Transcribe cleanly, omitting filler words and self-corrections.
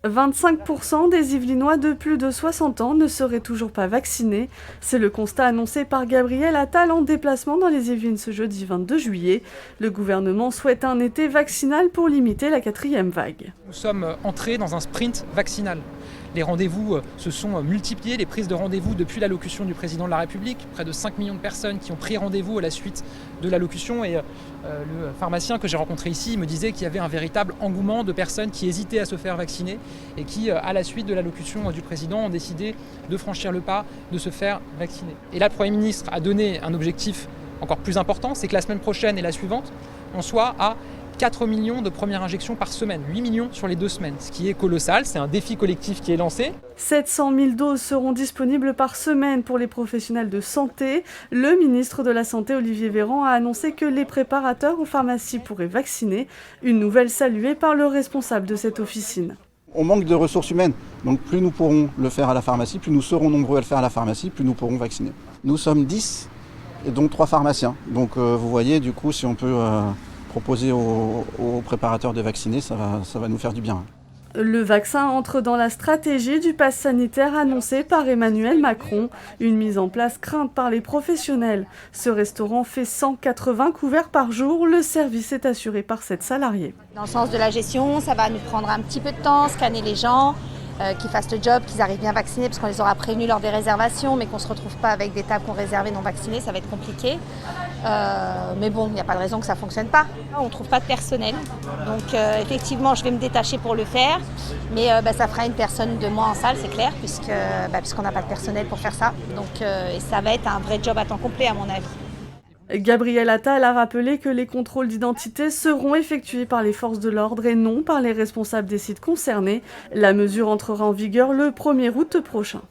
25% des Yvelinois de plus de 60 ans ne seraient toujours pas vaccinés. C'est le constat annoncé par Gabriel Attal en déplacement dans les Yvelines ce jeudi 22 juillet. Le gouvernement souhaite un été vaccinal pour limiter la 4e vague. Nous sommes entrés dans un sprint vaccinal. Les rendez-vous se sont multipliés, les prises de rendez-vous depuis l'allocution du président de la République. Près de 5 millions de personnes qui ont pris rendez-vous à la suite de l'allocution. Et le pharmacien que j'ai rencontré ici me disait qu'il y avait un véritable engouement de personnes qui hésitaient à se faire vacciner et qui, à la suite de l'allocution du président, ont décidé de franchir le pas, de se faire vacciner. Et là, le Premier ministre a donné un objectif encore plus important, c'est que la semaine prochaine et la suivante, on soit à 4 millions de premières injections par semaine, 8 millions sur les 2 semaines, ce qui est colossal, c'est un défi collectif qui est lancé. 700 000 doses seront disponibles par semaine pour les professionnels de santé. Le ministre de la Santé, Olivier Véran, a annoncé que les préparateurs en pharmacie pourraient vacciner, une nouvelle saluée par le responsable de cette officine. On manque de ressources humaines, donc plus nous pourrons le faire à la pharmacie, plus nous serons nombreux à le faire à la pharmacie, plus nous pourrons vacciner. Nous sommes 10 et donc 3 pharmaciens, donc vous voyez du coup si on peut proposer aux préparateurs de vacciner, ça va nous faire du bien. Le vaccin entre dans la stratégie du pass sanitaire annoncé par Emmanuel Macron, une mise en place crainte par les professionnels. Ce restaurant fait 180 couverts par jour, le service est assuré par 7 salariés. Dans le sens de la gestion, ça va nous prendre un petit peu de temps, scanner les gens, qu'ils fassent le job, qu'ils arrivent bien vaccinés, parce qu'on les aura prévenus lors des réservations, mais qu'on ne se retrouve pas avec des tables qu'on réservait non vaccinés, ça va être compliqué. Mais bon, il n'y a pas de raison que ça ne fonctionne pas. On ne trouve pas de personnel, donc effectivement je vais me détacher pour le faire, mais ça fera une personne de moins en salle, c'est clair, puisqu'on n'a pas de personnel pour faire ça. Donc et ça va être un vrai job à temps complet à mon avis. Gabriel Attal a rappelé que les contrôles d'identité seront effectués par les forces de l'ordre et non par les responsables des sites concernés. La mesure entrera en vigueur le 1er août prochain.